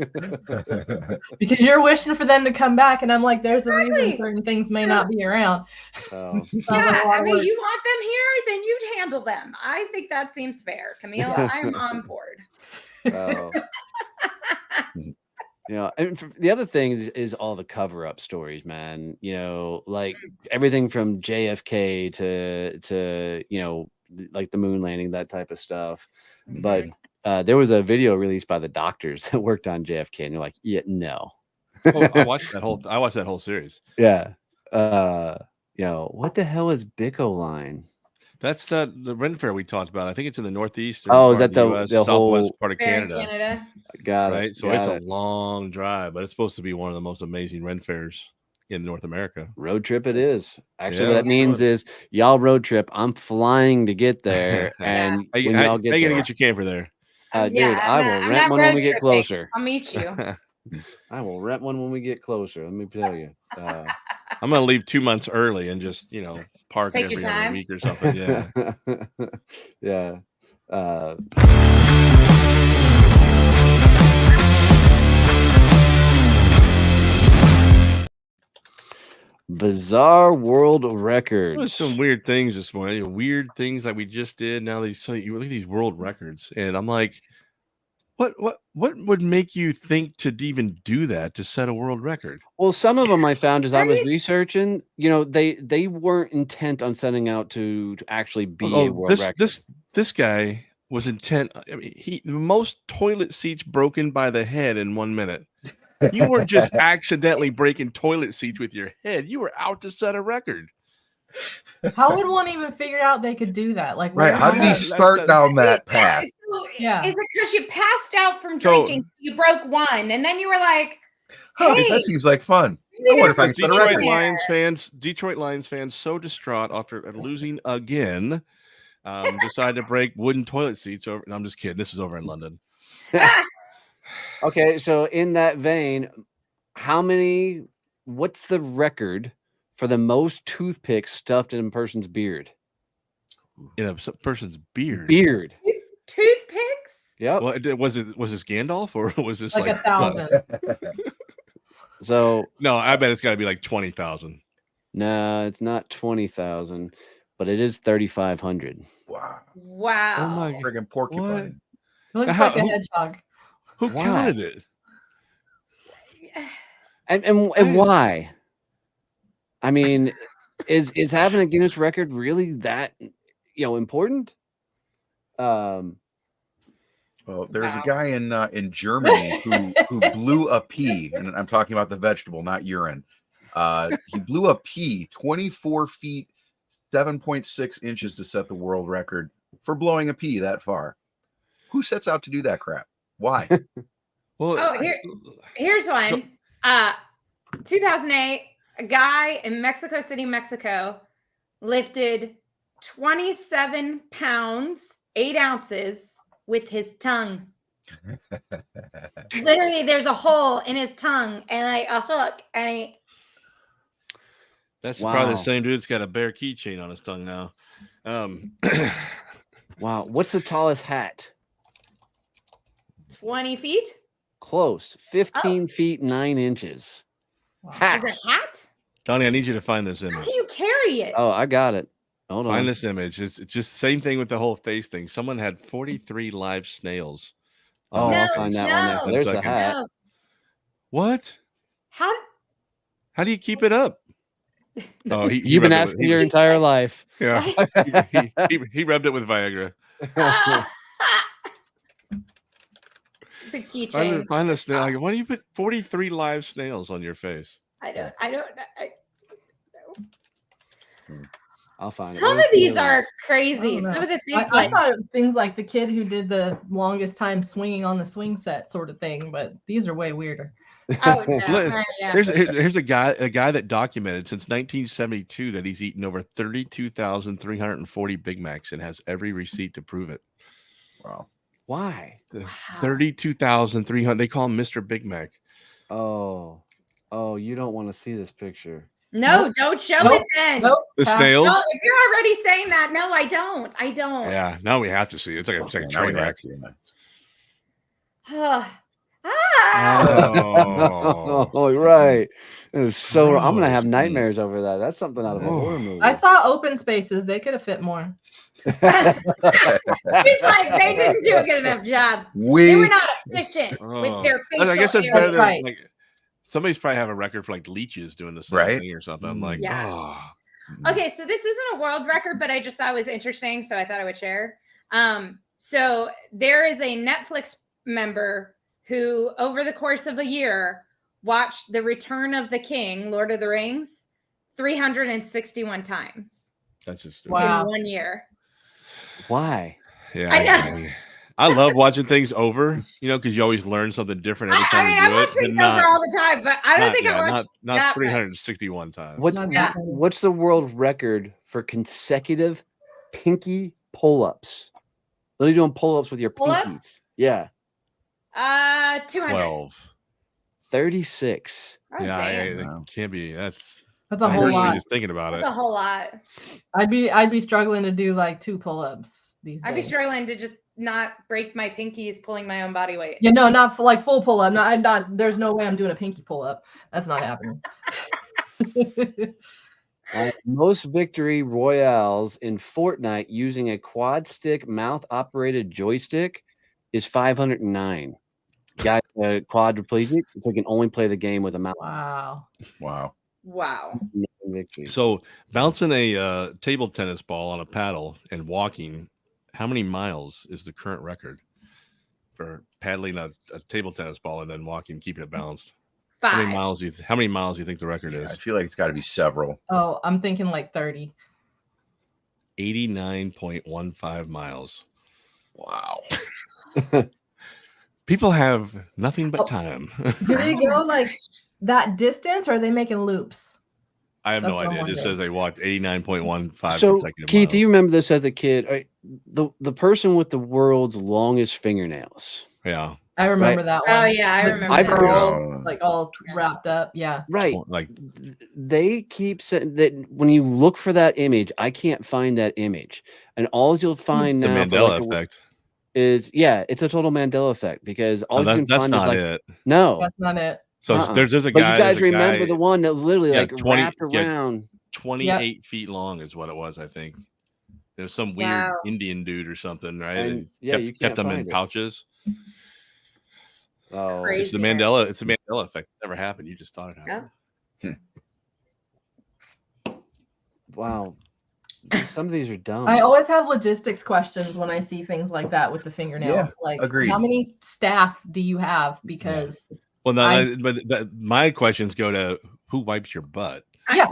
Because you're wishing for them to come back, and I'm like, there's a reason certain things may not be around. I mean, you want them here, then you'd handle them. I think that seems fair, Camille. I'm on board. And the other thing is all the cover-up stories, man. Like everything from JFK to like the moon landing, that type of stuff. But there was a video released by the doctors that worked on JFK, and they're like, yeah, no. I watched that whole series. Yeah. What the hell is Bicoline? That's the Ren Fair we talked about. I think it's in the northeast. Oh, is that the the US, whole southwest part of Fair in Canada? Canada. Got right? it. So it's a long drive, but it's supposed to be one of the most amazing Ren Fairs in North America. Road trip it is. Actually, what that means is y'all road trip. I'm flying to get there, and when y'all get there, you gonna get your camper there? Dude, I will rent one when we get closer. I'll meet you. I will rent one when we get closer. Let me tell you. I'm gonna leave 2 months early and just park every other week or something. Yeah. Yeah. Bizarre world records. There was some weird things this morning. Weird things that we just did. Now you look at these world records, and I'm like, what would make you think to even do that, to set a world record? Well, some of them I found as I was researching, they weren't intent on setting out to actually be a world record. This guy was intent. I mean, the most toilet seats broken by the head in 1 minute. You weren't just accidentally breaking toilet seats with your head. You were out to set a record. How would one even figure out they could do that? Like, right? How did he start down that path? Yeah. Is it because you passed out from drinking? So you broke one, and then you were like, "Hey, that seems like fun." I wonder if I can set a record. Detroit Lions fans, so distraught after losing again, decided to break wooden toilet seats over. No, I'm just kidding. This is over in London. Okay, so in that vein, what's the record for the most toothpicks stuffed in a person's beard? In a person's beard? Toothpicks? Yep. Well, was this Gandalf, or was this like 1,000? So no, I bet it's got to be like 20,000. No, it's not 20,000, but it is 3,500. Wow! Oh my friggin' porcupine! It looks like a hedgehog. Who counted it? And why? I mean, is having a Guinness record really that important? Well, there's a guy in Germany who blew a pea, and I'm talking about the vegetable, not urine. He blew a pea 24 feet 7.6 inches to set the world record for blowing a pea that far. Who sets out to do that crap? Why? Well, here's one. 2008, a guy in Mexico City, Mexico, lifted 27 pounds, 8 ounces with his tongue. Literally, there's a hole in his tongue and like a hook. And that's probably the same dude that's got a bear keychain on his tongue now. Wow. What's the tallest hat? 20 feet? Close. 15 feet 9 inches. Wow. Hat. Is it a hat? Donnie, I need you to find this image. How do you carry it? Oh, I got it. Hold on. Find this image. It's just same thing with the whole face thing. Someone had 43 live snails. Oh, I'll find that one. There's the hat. No. What? How do you keep it up? Oh, you've been asking your entire life. Yeah, he rubbed it with Viagra. It's a keychain. Find the snail. Like, why do you put 43 live snails on your face? I don't know. I'll find it. Some of these are crazy. Some of the things I thought it was things like the kid who did the longest time swinging on the swing set sort of thing, but these are way weirder. Oh no! Here's a guy that documented since 1972 that he's eaten over 32,340 Big Macs and has every receipt to prove it. Wow! Why? 32,300. They call him Mr. Big Mac. Oh, you don't want to see this picture. No, don't show it then. The snails. No, if you're already saying that, no, I don't. Yeah, now we have to see it. It's like a train wreck. Oh, right. So I'm gonna have nightmares over that. That's something out of a horror movie. I saw open spaces. They could have fit more. He's like, they didn't do a good enough job. They were not efficient with their facial. I guess that's better than right. like somebody's probably have a record for like leeches doing the same thing or something. I'm like, Okay, so this isn't a world record, but I just thought it was interesting, so I thought I would share. So there is a Netflix member who, over the course of a year, watched The Return of the King, Lord of the Rings, 361 times. That's just in 1 year. Why? Yeah, I know. I love watching things over, because you always learn something different every time you do I watch things over all the time, but I don't think I watched not 361 times. What's the world record for consecutive pinky pull-ups? Literally doing pull-ups with your pinkies. Yeah. 200. 12. 36. Oh, yeah, damn. It can't be. That's a whole lot. Just thinking about That's a whole lot. I'd be struggling to do like 2 pull-ups these days. I'd be struggling to just not break my pinkies pulling my own body weight. Yeah, no, not for like full pull-up. Not. There's no way I'm doing a pinky pull-up. That's not happening. Most victory royales in Fortnite using a quad stick mouth-operated joystick is 509. Guys, quadriplegic, so can only play the game with a mouse. Wow. So bouncing a table tennis ball on a paddle and walking, how many miles is the current record for paddling a table tennis ball and then walking, keeping it balanced? 5. How many miles do you think the record is? I feel like it's got to be several. Oh, I'm thinking like 30. 89.15 miles. Wow. People have nothing but time. Do they go like that distance, or are they making loops? I have no idea. It just says they walked 89.15 so, consecutive Keith, miles. do you remember this as a kid? The person with the world's longest fingernails. Yeah. I remember that one. Oh, yeah, I remember that. All wrapped up. Yeah. Right. Like they keep saying that when you look for that image, I can't find that image. And all you'll find the now Mandela effect. It's a total Mandela effect, because all you can find is like it. No, that's not it. So there's a guy. But you guys remember the one that literally wrapped around 28 feet long is what it was, I think. There's some weird Indian dude or something, right? And, you kept them in pouches. Oh, it's the Mandela. It's the Mandela effect. It never happened. You just thought it happened. Wow. Some of these are dumb. I always have logistics questions when I see things like that with the fingernails. Yeah, like, agreed. How many staff do you have? Because my questions go to who wipes your butt. Staff.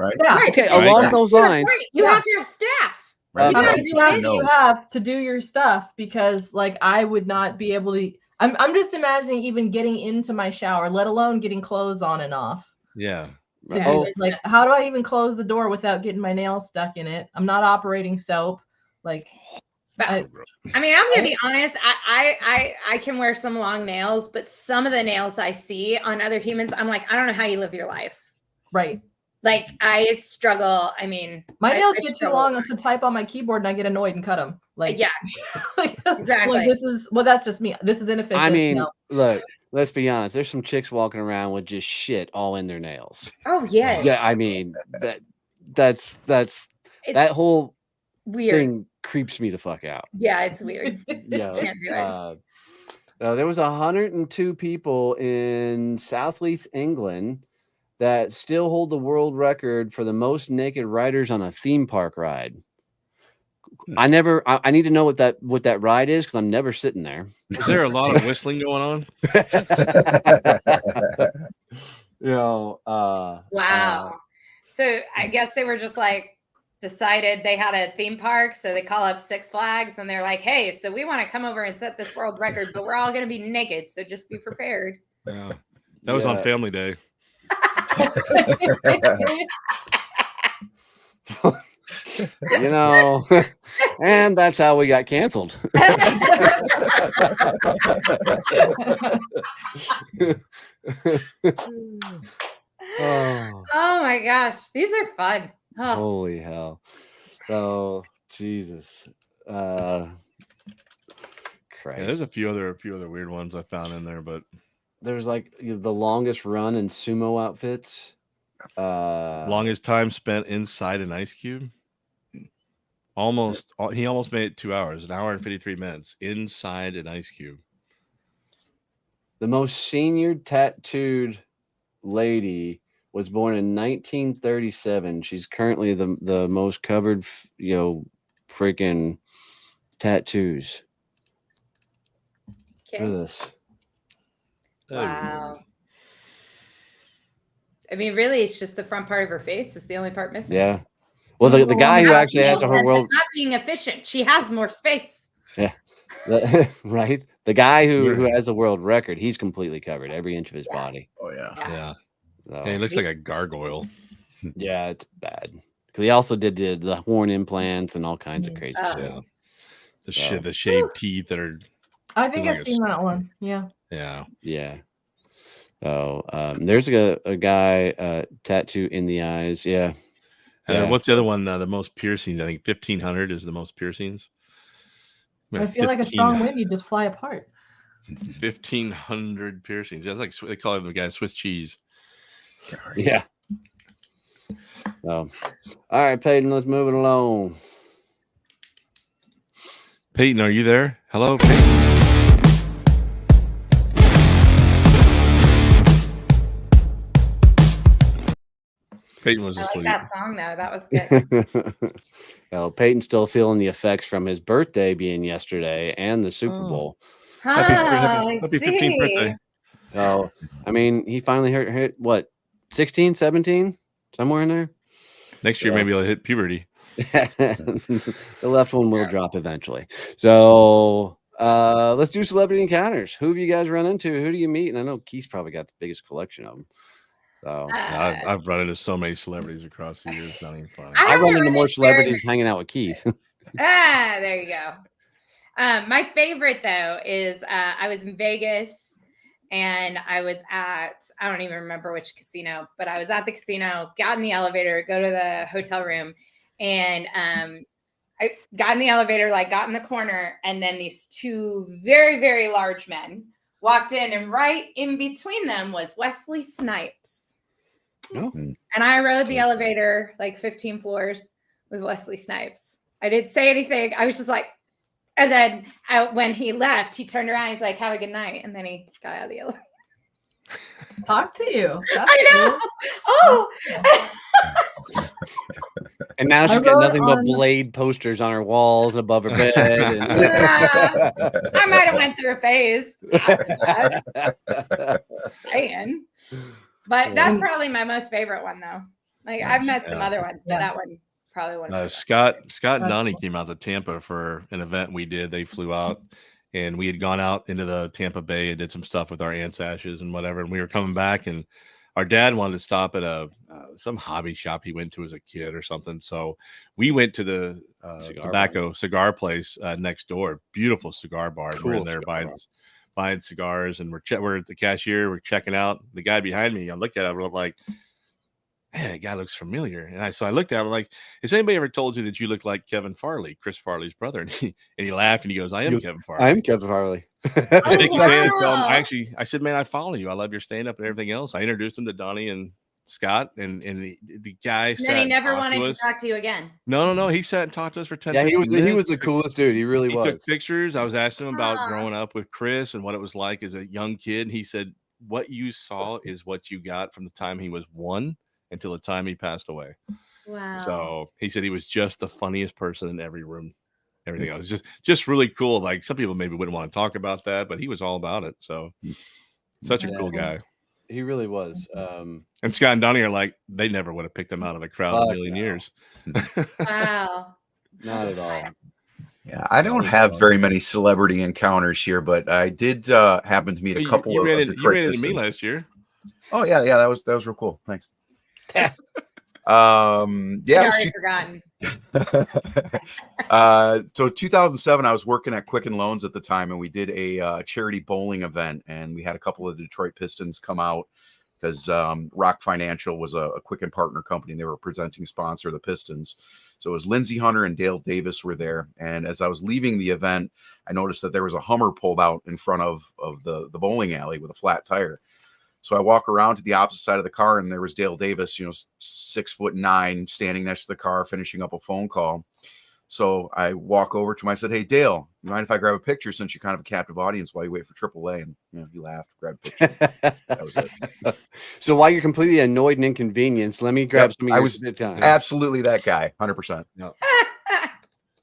Okay, along those lines, you have to have staff. Right. How many staff do you have to do your stuff? Because like I would not be able to. I'm just imagining even getting into my shower, let alone getting clothes on and off. Yeah. Like, how do I even close the door without getting my nails stuck in it? I'm not operating soap. Like, I mean, I'm gonna be honest. I can wear some long nails, but some of the nails I see on other humans, I'm like, I don't know how you live your life. Right. Like, I struggle. I mean, my nails get too long to type on my keyboard, and I get annoyed and cut them. Like, yeah, exactly. Like, that's just me. This is inefficient. I mean, look, let's be honest. There's some chicks walking around with just shit all in their nails. Oh yeah. Yeah, I mean that's that whole weird thing creeps me the fuck out. Yeah, it's weird. Yeah, can't do it. There was 102 people in Southeast England that still hold the world record for the most naked riders on a theme park ride. I need to know what that ride is, because I'm never sitting there. Is there a lot of whistling going on? Wow. So I guess they were just like decided they had a theme park, so they call up Six Flags and they're like, hey, so we want to come over and set this world record, but we're all going to be naked, so just be prepared. Yeah, that was on Family Day. And that's how we got canceled. Oh my gosh, these are fun. Oh. Holy hell. Oh, Jesus. Christ. Yeah, there's a few other weird ones I found in there, but there's like the longest run in sumo outfits. Longest time spent inside an ice cube. He almost made it 2 hours, 1 hour and 53 minutes inside an ice cube. The most senior tattooed lady was born in 1937. She's currently the most covered, freaking tattoos. Look at this. Wow. I mean, really, it's just the front part of her face is the only part missing. Yeah. Well, the guy who actually has her world. It's not being efficient. She has more space. Yeah. Right. The guy who has a world record, he's completely covered every inch of his body. Oh yeah. Yeah. So, Hey, it looks like a gargoyle. yeah, it's bad. Because he also did the horn implants and all kinds of crazy Yeah. shit. The shaved teeth that are. I think I've seen that one. Yeah. Yeah. Yeah. So there's a guy tattoo in the eyes. Yeah. What's the other one? The most piercings. I think 1,500 is the most piercings. I feel like a strong wind, you just fly apart. 1,500 piercings. That's like they call it the guy Swiss cheese. Yeah. So, all right, Peyton, let's move it along. Peyton, are you there? Hello, Peyton. Peyton was asleep. I like that song though. That was good. Well, Peyton's still feeling the effects from his birthday being yesterday and the Super Bowl. Happy 15th birthday. So, I mean, he finally hit what, 16, 17? Somewhere in there? Next year, maybe he'll hit puberty. The left one will drop eventually. So, let's do celebrity encounters. Who have you guys run into? Who do you meet? And I know Keith's probably got the biggest collection of them. So I've run into so many celebrities across the years. Not even funny. I run into more celebrities hanging out with Keith. There you go. My favorite though is I was in Vegas and I was at, I don't even remember which casino, but I was at the casino, got in the elevator, go to the hotel room, and I got in the elevator, like got in the corner, and then these two very, very large men walked in, and right in between them was Wesley Snipes. Oh. And I rode the elevator like 15 floors with Wesley Snipes. I didn't say anything. I was just like, and then when he left, he turned around. He's like, "Have a good night." And then he got out of the elevator. Talk to you. That's I know. cool. Oh. And now she's got nothing but Blade posters on her walls above her bed. And... I might have went through a phase. Saying. But that's probably my most favorite one, though. Like I've met some other ones, but that one probably one. Scott and Donnie came out to Tampa for an event we did. They flew out, and we had gone out into the Tampa Bay and did some stuff with our aunt's ashes and whatever. And we were coming back, and our dad wanted to stop at some hobby shop he went to as a kid or something. So we went to the cigar place next door. Beautiful cigar bar. Cool. We're in there buying cigars, and we're at the cashier. We're checking out. The guy behind me, I looked at it, I'm like, man, that guy looks familiar. And I looked at him like, has anybody ever told you that you look like Kevin Farley, Chris Farley's brother? And he laughed and he goes, I am Kevin Farley. I am Kevin Farley. I said, man, I follow you. I love your stand-up and everything else. I introduced him to Donnie and Scott, and the guy and then he never wanted to talk to you again. No. He sat and talked to us for 10 minutes. He was the coolest dude. He really was. He took pictures. I was asking him about growing up with Chris and what it was like as a young kid. He said, what you saw is what you got from the time he was 1 until the time he passed away. Wow. So he said he was just the funniest person in every room. Everything else just really cool. Like some people maybe wouldn't want to talk about that, but he was all about it. So such a cool guy. He really was. And Scott and Donnie are like, they never would have picked him out of a crowd in a million years. Wow. Not at all. Yeah, I don't have very many celebrity encounters here, but I did happen to meet a couple of Detroit Pistons. You ran into me last year. Oh yeah, that was real cool. Thanks. Forgotten. So 2007, I was working at Quicken Loans at the time, and we did a charity bowling event, and we had a couple of Detroit Pistons come out because Rock Financial was a Quicken partner company, and they were a presenting sponsor of the Pistons. So it was Lindsey Hunter and Dale Davis were there, and as I was leaving the event, I noticed that there was a Hummer pulled out in front of the bowling alley with a flat tire. So I walk around to the opposite side of the car, and there was Dale Davis, 6'9", standing next to the car, finishing up a phone call. So I walk over to him. I said, "Hey, Dale, you mind if I grab a picture since you're kind of a captive audience while you wait for AAA?" And he laughed, grabbed a picture. That was it. So while you're completely annoyed and inconvenienced, let me grab some of your I was time. Absolutely that guy, 100%. No.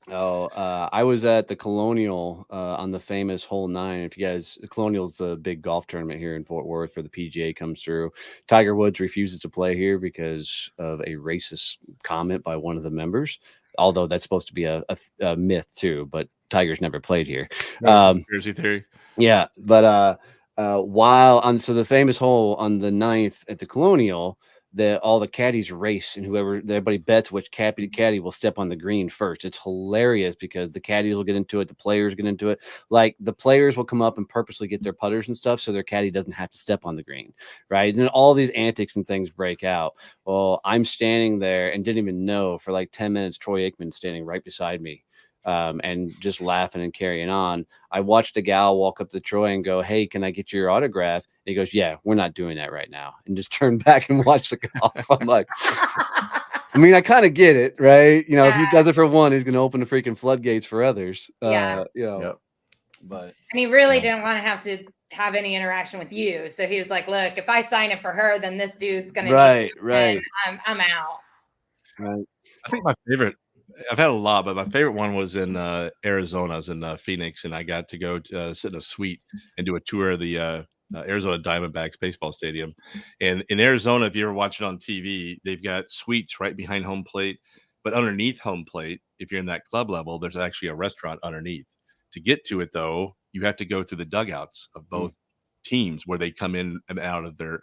Oh, I was at the Colonial on the famous hole 9. If you guys, the Colonial's a big golf tournament here in Fort Worth where the PGA comes through. Tiger Woods refuses to play here because of a racist comment by one of the members. Although that's supposed to be a myth too, but Tiger's never played here. Conspiracy theory. Yeah, but while on the famous hole on the 9th at the Colonial, all the caddies race, and everybody bets which caddy will step on the green first. It's hilarious because the caddies will get into it, the players get into it. Like the players will come up and purposely get their putters and stuff so their caddy doesn't have to step on the green, right? And all these antics and things break out. Well, I'm standing there and didn't even know for like 10 minutes. Troy Aikman standing right beside me. And just laughing and carrying on. I watched a gal walk up to Troy and go, "Hey, can I get your autograph?" And he goes, "Yeah, we're not doing that right now," and just turned back and watched the golf. I'm like, I mean, I kind of get it, right? You know, if he does it for one, he's going to open the freaking floodgates for others. Yeah. You know, Yep. But and he really didn't want to have any interaction with you. So he was like, "Look, if I sign it for her, then this dude's going to right. I'm out." Right. I think my favorite, I've had a lot, but my favorite one was in Arizona. I was in Phoenix, and I got to go sit in a suite and do a tour of the Arizona Diamondbacks baseball stadium. And in Arizona, if you ever watch it on TV, they've got suites right behind home plate, but underneath home plate, if you're in that club level, there's actually a restaurant underneath. To get to it, though, you have to go through the dugouts of both teams where they come in and out of their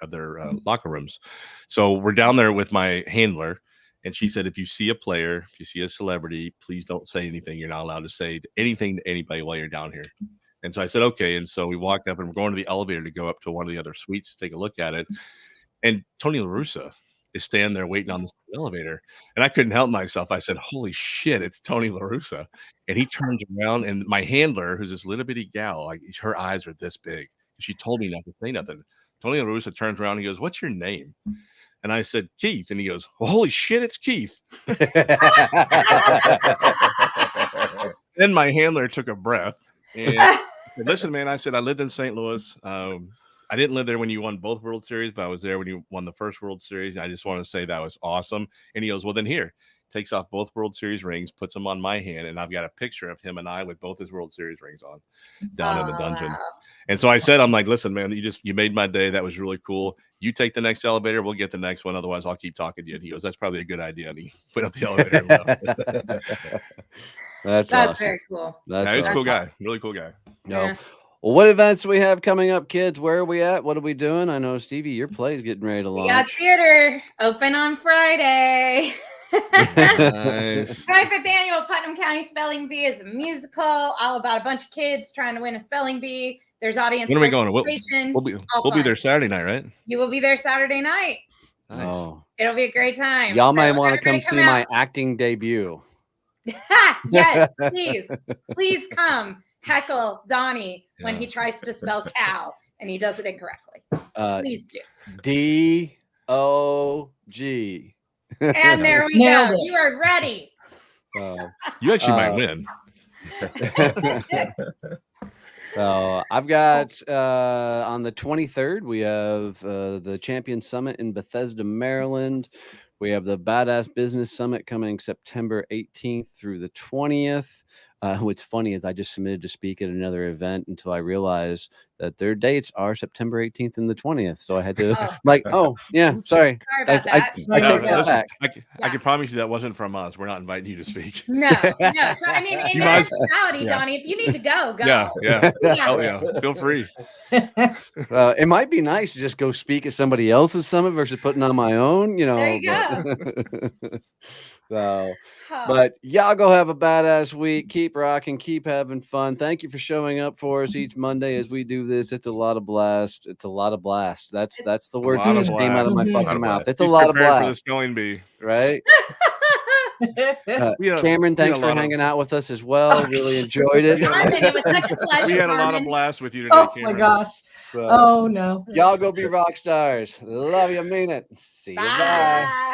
locker rooms. So we're down there with my handler. And she said, if you see a player, if you see a celebrity, please don't say anything. You're not allowed to say anything to anybody while you're down here. And so I said, okay. And so we walked up and we're going to the elevator to go up to one of the other suites to take a look at it. And Tony La Russa is standing there waiting on the elevator. And I couldn't help myself. I said, holy shit, it's Tony La Russa. And he turns around, and my handler, who's this little bitty gal, like her eyes are this big. She told me not to say nothing. Tony La Russa turns around and he goes, "What's your name?" And I said, "Keith." And he goes, "Well, holy shit, it's Keith." Then my handler took a breath and said, "Listen, man," I said, "I lived in St. Louis. I didn't live there when you won both World Series, but I was there when you won the first World Series. I just want to say that was awesome." And he goes, "Well, then here." Takes off both World Series rings, puts them on my hand, and I've got a picture of him and I with both his World Series rings on down in the dungeon. Wow. And so I said, I'm like, "Listen, man, you made my day. That was really cool. You take the next elevator, we'll get the next one. Otherwise, I'll keep talking to you." And he goes, "That's probably a good idea." And he went up the elevator and left. That's awesome. Very cool. He's a cool guy. Really cool guy. No. Yeah. Well, what events do we have coming up, kids? Where are we at? What are we doing? I know, Stevie, your play's getting ready to launch. We got theater open on Friday. Nice. 25th annual Putnam County Spelling Bee is a musical all about a bunch of kids trying to win a spelling bee. There's audience when are we going? participation. We'll be there Saturday night, right? You will be there Saturday night. Nice. Oh. It'll be a great time. Y'all might want to come see my acting debut. Yes, please come heckle Donnie when he tries to spell cow and he does it incorrectly. Please do. D-O-G. And there we go. You are ready. You actually might win. So I've got on the 23rd, we have the Champion Summit in Bethesda, Maryland. We have the Badass Business Summit coming September 18th through the 20th. What's funny is I just submitted to speak at another event until I realized that their dates are September 18th and the 20th. So I had to sorry. Sorry about that. I take that back. I can promise you that wasn't from us. We're not inviting you to speak. No. So I mean, in actuality, Donnie, if you need to go. Yeah. Oh yeah. Feel free. It might be nice to just go speak at somebody else's summit versus putting on my own, you know. There you go. But y'all go have a badass week. Keep rocking, keep having fun. Thank you for showing up for us each Monday as we do this. It's a lot of blast. It's a lot of blast. That's the words that just came out of my fucking mouth. It's a lot of blast. For the spelling bee, right? Cameron, thanks for hanging out with us as well. Really enjoyed it. It was such a pleasure. We had a lot of blast with you today, Cameron. My gosh. Oh no. Y'all go be rock stars. Love you, mean it. See you. Bye.